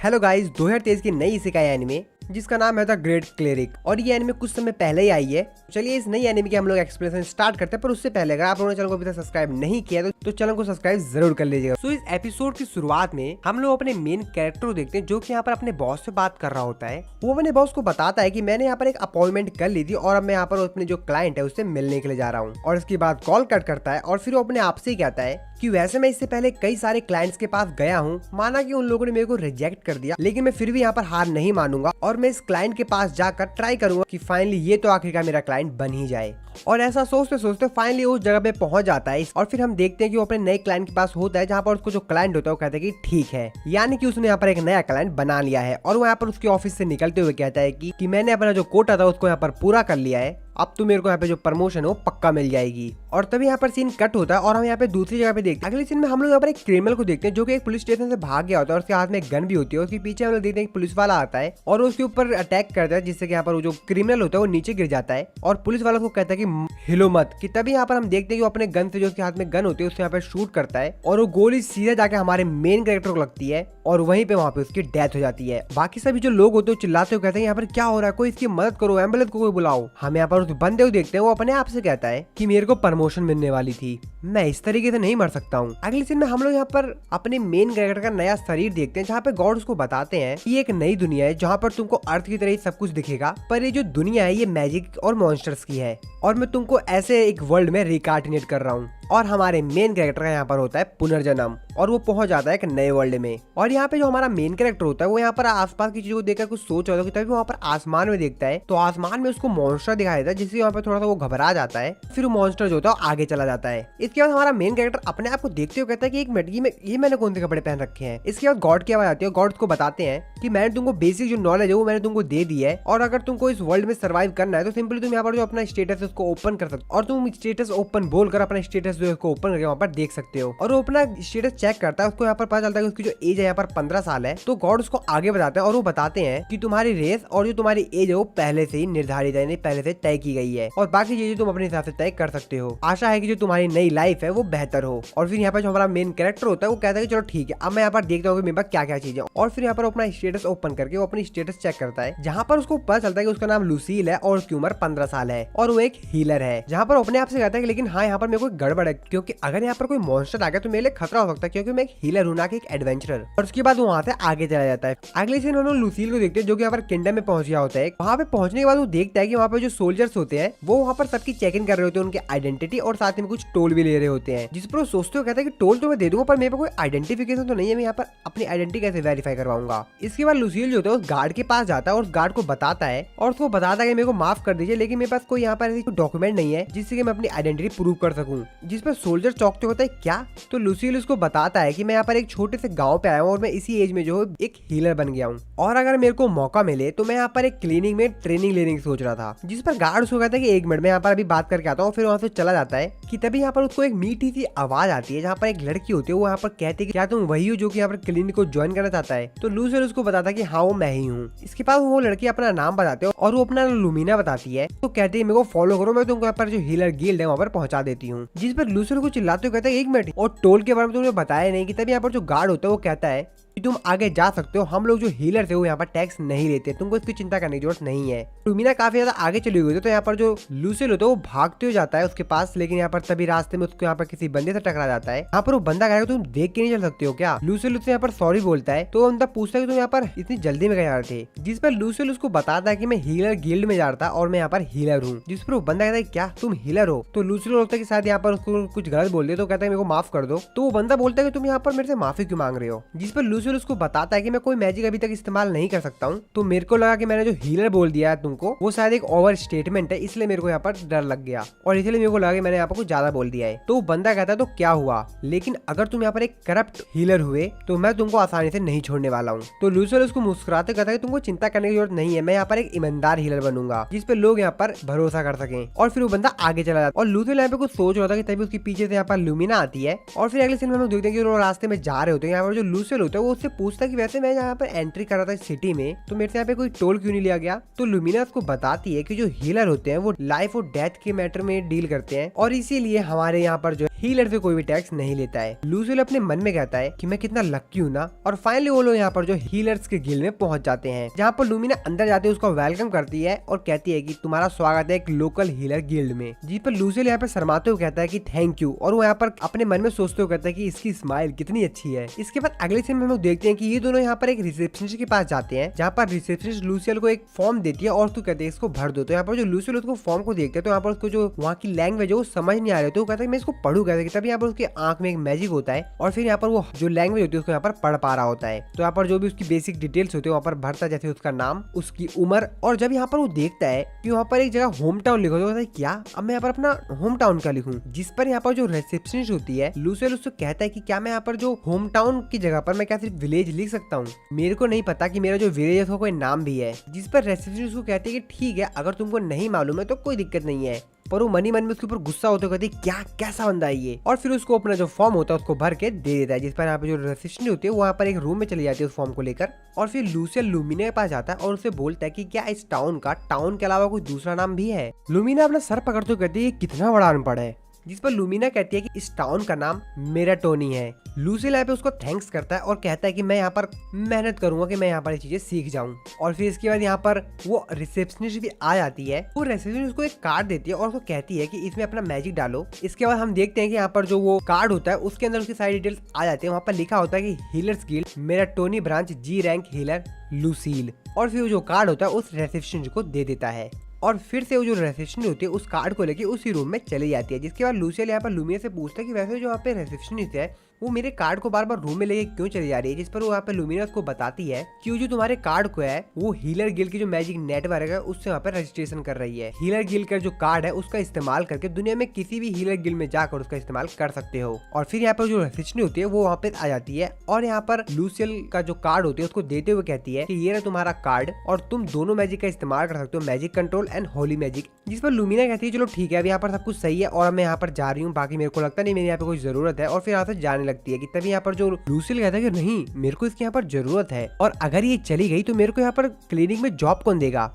Hello guys, 2023 की नई isekai anime जिसका नाम है द ग्रेट क्लेरिक और ये एनिमे कुछ समय पहले ही आई है। चलिए इस नई एनिमे के हम लोग एक्सप्लेनेशन स्टार्ट करते हैं, पर उससे पहले अगर आप लोगों ने चैनल को अभी तक सब्सक्राइब नहीं किया तो चैनल को सब्सक्राइब जरूर कर लीजिएगा। तो इस एपिसोड की शुरुआत में हम लोग अपने मेन कैरेक्टर को देखते हैं जो कि यहाँ पर अपने बॉस से बात कर रहा होता है। वो अपने बॉस को बताता है कि मैंने यहाँ पर एक अपॉइंटमेंट कर ली थी और अब मैं यहाँ पर अपने जो क्लाइंट है उससे मिलने के लिए जा रहा हूँ। और इसके बाद कॉल कट करता है और फिर वो अपने आप से ही कहता है कि वैसे मैं इससे पहले कई सारे क्लाइंट्स के पास गया हूँ, माना कि उन लोगों ने मेरे को रिजेक्ट कर दिया, लेकिन मैं फिर भी यहाँ पर हार नहीं मानूंगा और मैं इस क्लाइंट के पास जाकर ट्राई करूंगा कि फाइनली ये तो आखिरकार मेरा क्लाइंट बन ही जाए। और ऐसा सोचते सोचते फाइनली उस जगह पे पहुंच जाता है और फिर हम देखते हैं कि वो अपने नए क्लाइंट के पास होता है, जहाँ पर उसको जो क्लाइंट होता है वो कहता है कि ठीक है, यानी कि उसने यहाँ पर एक नया क्लाइंट बना लिया है। और वो यहाँ पर उसके ऑफिस से निकलते हुए कहता है कि मैंने अपना जो कोटा था उसको यहाँ पर पूरा कर लिया है, अब तो मेरे को यहाँ पे जो प्रमोशन है वो पक्का मिल जाएगी। और तभी यहाँ पर सीन कट होता है और हम यहाँ पे दूसरी जगह पे देखते हैं। अगले सीन में हम लोग यहाँ पर एक क्रिमिनल को देखते हैं जो कि एक पुलिस स्टेशन से भाग गया होता है और उसके हाथ में एक गन भी होती है। उसके पीछे हम लोग देखते हैं एक पुलिस वाला आता है और उसके ऊपर अटैक करता है, जिससे कि यहाँ पर वो जो क्रिमिनल होता है वो नीचे गिर जाता है और पुलिस वाला को कहता है कि हिलो मत। कि तभी यहाँ पर हम देखते हैं कि वो अपने गन से, जो उसके हाथ में गन होती है, उससे यहाँ पर शूट करता है और वो गोली सीधा जाके हमारे मेन कैरेक्टर को लगती है और वहीं पे वहाँ पे उसकी डेथ हो जाती है। बाकी सभी जो लोग होते हैं चिल्लाते हुए कहते हैं यहाँ पर क्या हो रहा है, कोई इसकी मदद करो, एम्बुलेंस को कोई बुलाओ। हम यहाँ पर उस बंदे को देखते हैं, वो अपने आप से कहता है कि मेरे को प्रमोशन मिलने वाली थी, मैं इस तरीके से नहीं मर सकता हूँ। अगले सीन में हम लोग यहाँ पर अपने मेन कैरेक्टर का नया शरीर देखते हैं, जहाँ पे गॉड उसको बताते हैं कि एक नई दुनिया है जहाँ पर तुमको अर्थ की तरह ही सब कुछ दिखेगा, पर ये जो दुनिया है ये मैजिक और मॉन्स्टर्स की है और मैं तुमको ऐसे एक वर्ल्ड में रिकार्डिनेट कर रहा हूँ। और हमारे मेन कैरेक्टर का यहाँ पर होता है पुनर्जन्म और वो पहुंच जाता है एक नए वर्ल्ड में। और यहाँ पे जो हमारा मेन कैरेक्टर होता है वो यहाँ पर आसपास की चीजों को देखकर कुछ सोच रहा था, तभी वहाँ पर आसमान में देखता है तो आसमान में उसको मॉन्स्टर दिखाई देता है, जिससे यहाँ पर थोड़ा सा वो घबरा जाता है। फिर वो मॉन्स्टर जो होता है आगे चला जाता है। इसके बाद हमारा मेन कैरेक्टर अपने आप को देखते हुए कहता है कि एक मिनट, ये मैंने कौन से कपड़े पहन रखे हैं। इसके बाद गॉड की आवाज आती है और गॉड को बताते हैं कि मैंने तुमको बेसिक जो नॉलेज है वो मैंने तुमको दे दी है और अगर तुमको इस वर्ल्ड में सर्वाइव करना है तो सिंपली तुम यहाँ पर जो अपना स्टेटस है उसको ओपन कर सकते हो और तुम स्टेटस ओपन बोलकर अपना स्टेटस जो है उसको ओपन करके वहाँ पर देख सकते हो। और वो अपना स्टेटस चेक करता है, उसको यहाँ पर पता चलता है कि उसकी जो एज है यहाँ पर 15 साल है। तो गॉड उसको आगे बताते हैं और वो बताते हैं कि तुम्हारी रेस और जो तुम्हारी एज है वो पहले से ही निर्धारित है, पहले से तय की गई है और बाकी चीजें तुम अपने हिसाब से तय कर सकते हो। आशा है कि जो तुम्हारी नई लाइफ है वो बेहतर हो। और फिर यहाँ पर जो हमारा मेन कैरेक्टर होता है वो कहता है कि चलो ठीक है, अब मैं यहाँ पर देखता हूँ मेरे पास क्या क्या चीजें। और फिर यहाँ पर अपना स्टेटस ओपन करके वो अपनी स्टेटस चेक करता है, जहाँ पर उसको पता चलता है कि उसका नाम लुसील है और उसकी उम्र 15 साल है और वो एक हीलर है। जहाँ पर अपने आप से कहता है कि लेकिन हाँ, यहाँ पर मेरे को गड़बड़ है, क्योंकि अगर यहाँ पर कोई मॉन्स्टर आ गया तो मेरे लिए खतरा हो सकता है, क्योंकि मैं एक हीलर हूं ना कि एक एडवेंचरर। और उसके बाद वो वहाँ से आगे चला जाता है। अगले सीन हम लोग लुसील को देखते हैं जो कि यहाँ पर किंगडम में पहुंच गया होता है। वहाँ पे पहुंचने के बाद वो देखता है कि वहाँ पे जो सोल्जर्स होते हैं वो वहाँ पर सबकी चेक इन कर रहे होते हैं, उनके आइडेंटिटी और साथ में कुछ टोल भी ले रहे होते हैं। जिस पर वो सोचते हुए कहता है कि टोल तो मैं दे दूंगा, पर मेरे पे कोई आइडेंटिफिकेशन तो नहीं है, मैं यहाँ पर अपनी आइडेंटिटी कैसे वेरीफाई करवाऊंगा। इसके बाद लुसील जो होता है उस गार्ड के पास जाता है और उस गार्ड को बताता है और उसको बताता है कि मेरे को माफ कर दीजिए, लेकिन मेरे पास कोई यहाँ पर ऐसी डॉक्यूमेंट नहीं है जिससे कि मैं अपनी आइडेंटिटी प्रूव कर सकूं। जिस पर सोल्जर चौंकते होता है, क्या? तो लुसील उसको बताता है कि मैं यहाँ पर एक छोटे से गांव पे आया हूँ और मैं इसी एज में जो है एक हीलर बन गया हूँ और अगर मेरे को मौका मिले तो मैं यहाँ पर एक क्लीनिंग में ट्रेनिंग लेने की सोच रहा था। जिस पर गार्ड उसको कहता है कि एक मिनट में यहाँ पर अभी बात करके आता हूँ। फिर वहाँ से चला जाता है कि तभी यहाँ पर उसको एक मीठी सी आवाज आती है, जहाँ पर एक लड़की होती है, वो यहाँ पर कहती है कि क्या तुम वही हो जो कि यहाँ पर क्लिनिक को ज्वाइन करना चाहता है? तो लूसिल उसको बताता है कि हाँ वो मैं ही हूँ। इसके बाद वो लड़की अपना नाम बताते हो और वो अपना लुमीना बताती है। तो कहती है मेरे को फॉलो करो, मैं तुमको यहाँ पर जो हीलर गिल्ड है वहाँ पर पहुंचा देती हूँ। जिस पर लूसिल को चिल्लाते हुए कहता है एक मिनट, और टोल के बारे में तुमने बताया नहीं। कि तभी यहाँ पर जो गार्ड होता है वो कहता है कि तुम आगे जा सकते हो, हम लोग जो हीलर थे वो यहाँ पर टैक्स नहीं लेते, तुमको इसकी चिंता करने की जरूरत नहीं है। लुमीना काफी ज्यादा आगे चली हुई थी, तो यहाँ पर जो लूसिल होता है वो भागते हुए जाता है उसके पास, लेकिन यहाँ पर तभी रास्ते में उसको यहाँ पर किसी बंदे से टकरा जाता है। यहाँ पर वो बंदा कहेगा तुम देख के नहीं चल सकते हो क्या? लूसिल उससे यहाँ पर सॉरी बोलता है। तो बंदा पूछता है कि तुम यहाँ पर इतनी जल्दी में जा रहे थे? जिस पर लूसिल उसको बताता है कि मैं हीलर गिल्ड में जा रहा था और मैं यहाँ पर हीलर हूँ। जिस पर वो बंदा कहता है क्या तुम हीलर हो? तो लूसिल होता है कि शायद यहाँ पर उसको कुछ गलत बोल दिया, तो कहता है मेरे को माफ कर दो। तो वो बंदा बोलता है कि तुम यहाँ पर मेरे से माफी क्यों मांग रहे हो? जिस पर लूसिल उसको बताता है कि मैं कोई मैजिक अभी तक इस्तेमाल नहीं कर सकता हूँ, तो मेरे को लगा कि मैंने जो हीलर बोल दिया है तुमको वो शायद एक ओवर स्टेटमेंट है, इसलिए मेरे को यहाँ पर डर लग गया और इसलिए मेरे को लगा कि मैंने यहाँ पर कुछ ज्यादा बोल दिया है। तो वो बंदा कहता है तो क्या हुआ, लेकिन अगर तुम यहाँ पर एक करप्ट हीलर हुए तो मैं तुमको आसानी से नहीं छोड़ने वाला हूँ। तो लूसिल उसको मुस्कुराते कहता है तुमको चिंता करने की जरूरत नहीं है, मैं यहाँ पर एक ईमानदार हीलर बनूंगा जिस पे लोग यहाँ पर भरोसा कर सके। और फिर वो बंदा आगे चला जाता है और लूसिल यहाँ पे कुछ सोच रहा था कि तभी उसके पीछे से यहाँ पर लुमीना आती है। और फिर अगले सीन में हम लोग देखते हैं कि वो रास्ते में जा रहे होते हैं। यहाँ पर जो लूसिल होता है वो उससे पूछता है कि वैसे मैं यहाँ पर एंट्री कर रहा था सिटी में, तो मेरे से यहाँ पे कोई टोल क्यों नहीं लिया गया? तो लुमीना उसको बताती है कि जो हीलर होते हैं वो लाइफ और डेथ के मैटर में डील करते हैं और इसीलिए हमारे यहाँ पर जो हीलर से कोई भी टैक्स नहीं लेता है। लूसियल अपने मन में कहता है कि मैं कितना लक्की हूँ ना। और फाइनली वो लोग यहाँ पर जो हीलर्स के गिल्ड में पहुंच जाते हैं, जहाँ पर लुमिना अंदर जाते उसको वेलकम करती है और कहती है कि तुम्हारा स्वागत है एक लोकल हीलर गिल्ड में। जी पर लूसियल यहाँ पर शर्माते हुए कहता है कि थैंक यू, और वो यहाँ पर अपने मन में सोचते हुए कहता है कि इसकी स्माइल कितनी अच्छी है। इसके बाद अगले सीन में हम लोग देखते हैं कि ये दोनों यहाँ पर एक रिसेप्शनिस्ट के पास जाते हैं, जहाँ पर रिसेप्शनिस्ट लूसियल को एक फॉर्म देती है और तो कहते हैं इसको भर दो। तो यहाँ पर जो लूसियल उसको फॉर्म को देखते हैं तो यहाँ पर उसको जो वहाँ की लैंग्वेज है वो समझ नहीं आ रही, तो वो कहता है मैं इसको पढ़ू कैसे। तभी यहाँ पर उसकी आंख में एक मैजिक होता है और फिर यहाँ पर वो जो लैंग्वेज होती है उसको यहाँ पर पढ़ पा रहा होता है। तो यहाँ पर जो भी उसकी बेसिक डिटेल्स होती है वहाँ पर भरता, जैसे उसका नाम, उसकी उम्र, और जब यहाँ पर वो देखता है कि वहाँ पर एक जगह होम टाउन लिखा होता है, क्या अब मैं यहाँ पर अपना होम टाउन क्या लिखूं। जिस पर यहाँ पर जो रिसेप्शनिस्ट होती है लूसियल उसको कहता है कि क्या मैं यहाँ पर जो होम टाउन की जगह पर मैं क्या सिर्फ विलेज लिख सकता हूँ, मेरे को नहीं पता कि मेरा जो विलेज है उसका कोई नाम भी है। जिस पर रेसिडेंट उसको कहते हैं कि ठीक है, अगर तुमको नहीं मालूम है तो कोई दिक्कत नहीं है। पर वो मन ही मन में उसके ऊपर गुस्सा होते कहते क्या कैसा बंदा है ये, और फिर उसको अपना जो फॉर्म होता है उसको भर के दे देता है। जिस पर यहाँ पे जो रेसिस्टेंट होती है वो वहाँ पर एक रूम में चली जाती है उस फॉर्म को लेकर, और फिर लूसियल लुमिना के पास जाता है और उसे बोलता है कि क्या इस टाउन के अलावा कोई दूसरा नाम भी है। लुमिना अपना सर पकड़ते कहती है ये कितना बड़ा अनपढ़ है। जिस पर लुमिना कहती है कि इस टाउन का नाम मेराटोनी है। लूसियल यहाँ पे उसको थैंक्स करता है और कहता है कि मैं यहाँ पर मेहनत करूंगा कि मैं यहाँ पर ये चीजें सीख जाऊं। और फिर इसके बाद यहाँ पर वो रिसेप्शनिस्ट भी आ जाती है। वो रिसेप्शनिस्ट उसको एक कार्ड देती है और उसको कहती है कि इसमें अपना मैजिक डालो। इसके बाद हम देखते हैं कि यहाँ पर जो वो कार्ड होता है उसके अंदर उसकी सारी डिटेल्स आ जाती है। वहाँ पर लिखा होता है कि हीलर्स गिल्ड मेराटोनी ब्रांच जी रैंक हीलर लूसील, और फिर जो कार्ड होता है उस रिसेप्शनिस्ट को दे देता है। और फिर से वो जो रिसेप्शनिस्ट होती है उस कार्ड को लेके उसी रूम में चली जाती है। जिसके बाद लूसियल यहाँ पर लुमिना से पूछता है कि वैसे जो यहाँ पे रिसेप्शनिस्ट है वो मेरे कार्ड को बार बार रूम में लेके क्यों चली जा रही है। जिस पर वो यहाँ पे लुमिना उसको बताती है कि वो जो तुम्हारे कार्ड को है वो हीलर गिल्ड की जो मैजिक नेटवर्क है उससे वहाँ पे रजिस्ट्रेशन कर रही है। हीलर गिल्ड का जो कार्ड है उसका इस्तेमाल करके दुनिया में किसी भी हीलर गिल्ड में जाकर उसका इस्तेमाल कर सकते हो। और फिर यहाँ पर जो रिसेप्शनिस्ट होती है वो वहाँ पे आ जाती है और यहाँ पर लूसियल का जो कार्ड होती है उसको देते हुए कहती है कि ये रहा तुम्हारा कार्ड और तुम दोनों मैजिक का इस्तेमाल कर सकते हो, magic control and Holi magic. जिस पर लुमिना कहती है चलो ठीक है, अब यहाँ पर सब कुछ सही है और मैं यहाँ पर जा रही हूँ, बाकी मेरे को लगता नहीं मेरे यहाँ पे कोई जरूरत है। और फिर यहाँ से जाने लगती है कि तभी यहाँ पर जो लूसियल कहता है कि नहीं मेरे को इसके यहाँ पर जरूरत है, और अगर ये चली गई तो मेरे को यहाँ पर क्लिनिक में जॉब कौन देगा।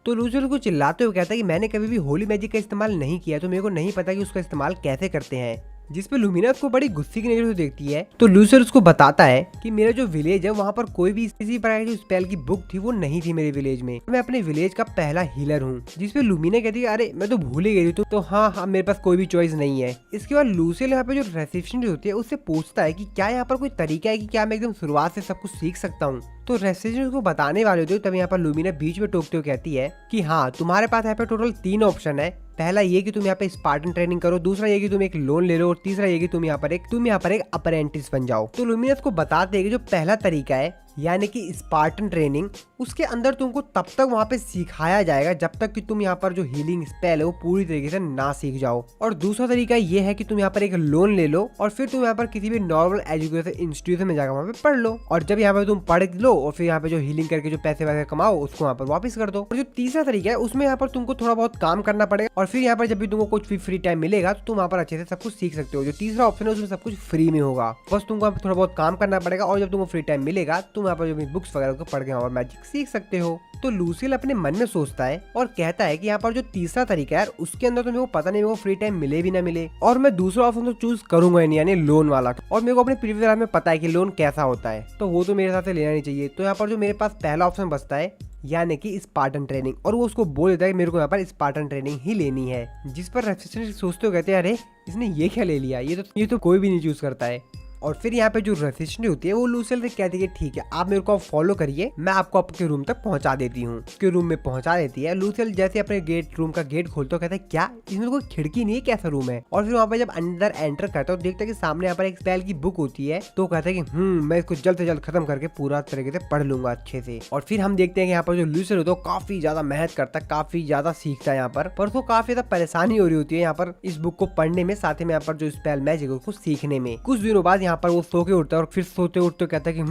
तो लूसियल को चिल्लाते हुए कहता है कि मैंने कभी भी होली मैजिक का इस्तेमाल नहीं किया तो मेरे को नहीं पता कि उसका इस्तेमाल कैसे करते हैं। जिस पे लुमिना उसको बड़ी गुस्से की नजर से देखती है। तो लूसियल उसको बताता है कि मेरा जो विलेज है वहाँ पर कोई भी किसी प्रकार की स्पेल की बुक थी वो नहीं थी मेरे विलेज में, मैं अपने विलेज का पहला हीलर हूँ। जिस पे लुमिना कहती है अरे मैं तो भूल ही गई थी। तो हाँ मेरे पास कोई भी चॉइस नहीं है। इसके बाद लूसियल यहाँ पे जो रिसेप्शनिस्ट होती है उससे पूछता है कि क्या यहाँ पर कोई तरीका है कि क्या मैं एकदम शुरुआत से सब कुछ सीख सकता हूँ। तो रेसिडेंट को बताने वाले होते तब यहाँ पर लुमिना बीच में टोकते हुए कहती है कि हाँ तुम्हारे पास यहाँ पे टोटल 3 ऑप्शन है। पहला ये कि तुम यहाँ पे स्पार्टन ट्रेनिंग करो, दूसरा ये कि तुम एक लोन ले लो, और तीसरा ये कि तुम यहाँ पर एक अप्रेंटिस बन जाओ। तो लुमिना को बताते हैं कि जो पहला तरीका है यानी कि स्पार्टन ट्रेनिंग, उसके अंदर तुमको तब तक वहाँ पे सिखाया जाएगा जब तक कि तुम यहाँ पर जो हीलिंग स्पेल है वो पूरी तरीके से ना सीख जाओ। और दूसरा तरीका ये है कि तुम यहाँ पर एक लोन ले लो और फिर तुम यहाँ पर किसी भी नॉर्मल एजुकेशन इंस्टीट्यूशन में जाकर वहाँ पे पढ़ लो, और जब यहाँ पर तुम पढ़ लो और फिर यहाँ पे जो हीलिंग करके जो पैसे वैसे कमाओ उसको यहाँ पर वापस कर दो। और जो तीसरा तरीका है उसमें यहाँ पर तुमको थोड़ा बहुत काम करना पड़ेगा और फिर यहाँ पर जब भी तुमको कुछ भी फ्री टाइम मिलेगा तो तुम वहाँ पर अच्छे से सब कुछ सीख सकते हो। जो तीसरा ऑप्शन है उसमें सब कुछ फ्री में होगा, बस तुमको थोड़ा बहुत काम करना पड़ेगा और जब तुमको फ्री टाइम मिलेगा तुम यहाँ पर जो बुक्स वगैरह को पढ़ के और मैजिक सीख सकते हो। तो लूसियल अपने मन में सोचता है और कहता है कि यहाँ पर जो तीसरा तरीका है उसके अंदर तो मेरे को पता नहीं मेरे को फ्री टाइम मिले भी ना मिले, और मैं दूसरा ऑप्शन तो चूज करूंगा नहीं, यानी लोन वाला। और मेरे को अपने प्रीवियस लाइफ में पता है कि लोन कैसा होता है, तो वो तो मेरे साथ लेना नहीं चाहिए। तो यहाँ पर जो मेरे पास पहला ऑप्शन बचता है यानी कि स्पार्टन ट्रेनिंग, और वो उसको बोल देता है कि मेरे को यहाँ पर स्पार्टन ट्रेनिंग ही लेनी है। जिस पर रेसिस्टेंट सोचते हुए कहते हैं अरे इसने ये क्या ले लिया, ये तो कोई भी नहीं चूज करता है। और फिर यहाँ पे जो रेसिस्टेंट होती है वो लूसियल से कहती है ठीक है आप मेरे को फॉलो करिए, मैं आपको आपके रूम तक पहुंचा देती हूँ। उसके रूम में पहुंचा देती है। लूसियल जैसे अपने रूम का गेट खोलता कहता है क्या इसमें कोई खिड़की नहीं है, कैसा रूम है। और फिर वहाँ पे जब अंदर एंटर करता है तो देखता है कि सामने यहाँ पर एक स्पेल की बुक होती है। तो कहता है कि मैं इसको जल्द से जल्द खत्म करके पूरा तरीके से पढ़ लूंगा अच्छे से। और फिर हम देखते हैं कि यहाँ पर जो लूसियल होता है काफी ज्यादा मेहनत करता है, काफी ज्यादा सीखता है यहाँ पर उसको काफी ज्यादा परेशानी हो रही होती है यहाँ पर इस बुक को पढ़ने में, साथ ही में यहाँ पर जो स्पेल मैजिक है उसको सीखने में। कुछ दिनों बाद यहाँ पर वो सो के और फिर सोते उठते कहता है कि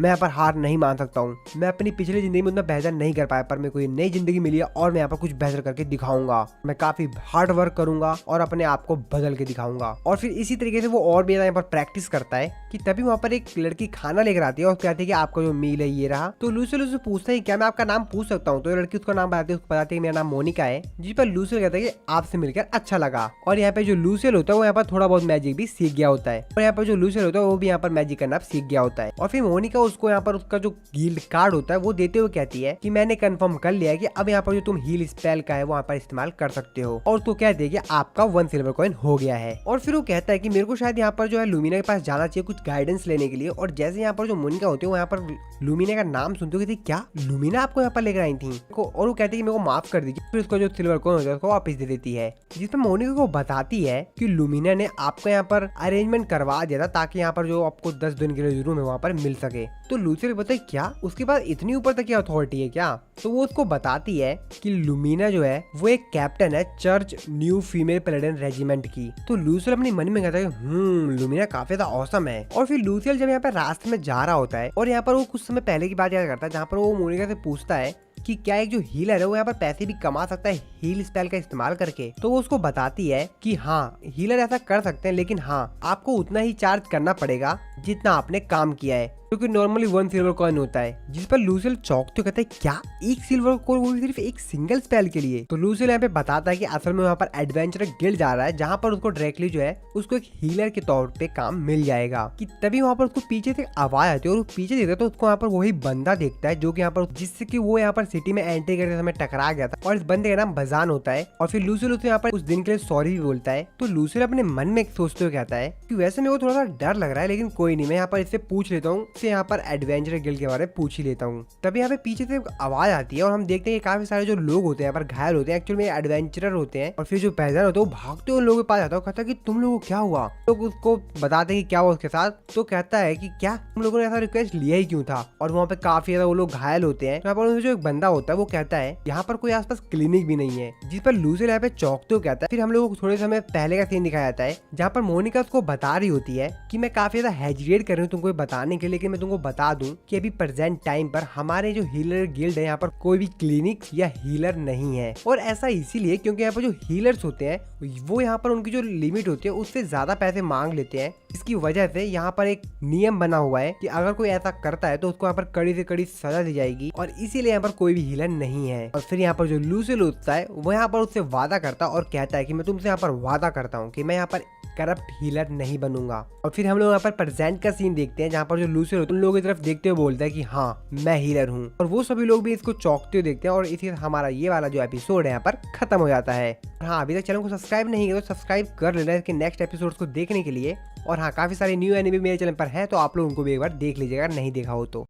मैं यहाँ पर हार नहीं मान सकता हूँ। मैं अपनी पिछली जिंदगी में उतना बेहतर नहीं कर पाया, पर मेरे को ये नई जिंदगी मिली है और मैं यहाँ पर कुछ बेहतर करके दिखाऊंगा। मैं काफी हार्ड वर्क करूंगा और अपने आप को बदल के दिखाऊंगा। और फिर इसी तरीके से वो और भी यहाँ पर प्रैक्टिस करता है कि तभी वहाँ पर एक लड़की खाना लेकर आती है और कहती है कि आपका जो मील है ये रहा। तो लूसियल उससे पूछता है क्या मैं आपका नाम पूछ सकता हूँ। तो लड़की उसका नाम बताती है, उसको बताती है मेरा नाम मोनिका है। जिस पर लूसियल कहता है कि आपसे मिलकर अच्छा लगा। और यहाँ पे जो लूसियल होता है वो यहाँ पर थोड़ा बहुत मैजिक भी सीख गया होता है और यहाँ पर जो लूसियल होता है वो भी यहाँ पर मैजिक करना सीख गया होता है। और फिर मोनिका उसको यहाँ पर उसका जो गिल्ड कार्ड होता है वो देते हुए कहती है कि मैंने कंफर्म कर लिया है कि अब यहाँ पर जो तुम हील स्पेल का है वो यहाँ पर इस्तेमाल कर सकते हो। और उसको कहती है कि आपका 1 सिल्वर कॉइन हो गया है। और फिर वो कहता है कि मेरे को शायद यहाँ पर जो है लुमिना के पास जाना चाहिए कुछ गाइडेंस लेने के लिए। और जैसे यहाँ पर जो मोनिका होती है वो यहाँ पर लुमिना का नाम सुनते हो, क्या लुमिना आपको यहाँ पर लेकर आई थी। और वो कहती है कि मेरे को माफ कर दीजिए। फिर उसका जो सिल्वर कॉइन होता है उसको वापस दे देती है, जिसमें मोनिका को बताती है कि लुमिना ने आपको यहाँ पर अरेंजमेंट करवा दिया था ताकि यहाँ पर जो आपको 10 दिन के लिए रूम है वहाँ पर मिल सके। तो लूसियल बताए क्या उसके पास इतनी ऊपर तक की अथॉरिटी है क्या। तो वो उसको बताती है कि लुमिना जो है वो एक कैप्टन है चर्च न्यू फीमेल पैलेडिन रेजिमेंट की। तो लूसियल अपने मन में कहता है लुमिना काफी ज्यादा औसम है। और फिर लूसियल जब यहाँ पर रास्ते में जा रहा होता है और यहाँ पर वो कुछ समय पहले की बात याद करता है जहाँ पर वो मोनिका से पूछता है कि क्या एक जो हीलर है वो यहाँ पर पैसे भी कमा सकता है हील स्पेल का इस्तेमाल करके। तो वो उसको बताती है कि हाँ हीलर ऐसा कर सकते हैं, लेकिन हाँ आपको उतना ही चार्ज करना पड़ेगा जितना आपने काम किया है, क्योंकि नॉर्मली 1 सिल्वर कॉइन होता है। जिस पर लूसियल चौंकते तो कहता है क्या 1 सिल्वर कॉइन, वो भी सिर्फ एक सिंगल स्पेल के लिए। तो लूसियल यहाँ पे बताता है कि असल में वहाँ पर एडवेंचर गिल्ड जा रहा है जहाँ पर उसको डायरेक्टली जो है उसको एक हीलर के तौर पे काम मिल जाएगा। कि तभी वहाँ पर उसको पीछे से आवाज आती है और वो पीछे देखता है तो उसको यहाँ पर वही बंदा देखता है जो कि यहाँ पर जिससे कि वो यहाँ पर सिटी में एंट्री करते समय टकरा गया था और इस बंदे का नाम बजान होता है। और फिर लूसियल उसको यहाँ पर उस दिन के लिए सॉरी भी बोलता है। तो लूसियल अपने मन में सोचते हुए कहता है कि वैसे मेरे को थोड़ा सा डर लग रहा है, लेकिन कोई नहीं, मैं यहाँ पर इससे पूछ लेता हूँ, इससे यहाँ पर एडवेंचर गिल्ड के बारे में पूछ ही लेता हूँ। तभी यहाँ पे पीछे से आवाज आती है और हम देखते हैं कि काफी सारे जो लोग होते हैं यहाँ पर घायल होते हैं, एक्चुअली में एडवेंचरर होते हैं। और फिर जो पैदल होते हैं वो भागते हुए उन लोगों के पास आता है, कहता है कि तुम लोगों को क्या हुआ। लोग उसको बताते हैं कि क्या हुआ उसके साथ। तो कहता है कि क्या तुम लोगों ने ऐसा रिक्वेस्ट लिया ही क्यों था। और वहाँ पे काफी ज्यादा वो लोग घायल होते हैं। यहाँ पर जो एक बंदा होता है वो कहता है यहाँ पर कोई आसपास क्लिनिक भी नहीं है। जिस पर लूसियल यहाँ पे चौंकते हुए कहता है। फिर हम लोग थोड़े समय पहले का सीन दिखाया जाता है जहाँ पर मोनिका उसको बता रही होती है कि मैं काफी ज्यादा हेजिटेट कर रही हूँ तुमको बताने के लिए, लेकिन मैं तुमको बता दूं कि अभी प्रेजेंट टाइम पर हमारे जो हीलर गिल्ड है यहाँ पर कोई भी क्लिनिक या हीलर नहीं है। और ऐसा इसीलिए क्योंकि यहाँ पर जो हीलर्स होते हैं वो यहाँ पर उनकी जो लिमिट होती है उससे ज्यादा पैसे मांग लेते हैं। इसकी वजह से यहाँ पर एक नियम बना हुआ है कि अगर कोई ऐसा करता है तो उसको यहाँ पर कड़ी से कड़ी सजा दी जाएगी और इसीलिए यहाँ पर कोई भी हीलर नहीं है। और फिर यहाँ पर जो लूसियल होता है वो यहाँ पर उससे वादा करता है और कहता है कि मैं तुमसे यहाँ पर वादा करता हूँ कि मैं यहाँ पर करप्ट हीलर नहीं बनूंगा। और फिर हम लोग यहाँ पर प्रेजेंट का सीन देखते हैं जहाँ पर जो लूसियल होता है उन लोगों की तरफ देखते हुए बोलता है कि हाँ मैं हीलर हूँ। और वो सभी लोग भी इसको चौंकते हुए देखते हैं और इसी हमारा ये वाला जो एपिसोड है यहाँ पर खत्म हो जाता है। हाँ अभी तक चैनल को सब्सक्राइब नहीं किया तो सब्सक्राइब कर लेना इसके नेक्स्ट एपिसोड को देखने के लिए। और हाँ काफी सारे न्यू एनिमे मेरे चैनल पर है तो आप लोग उनको भी एक बार देख लीजिएगा नहीं देखा हो तो।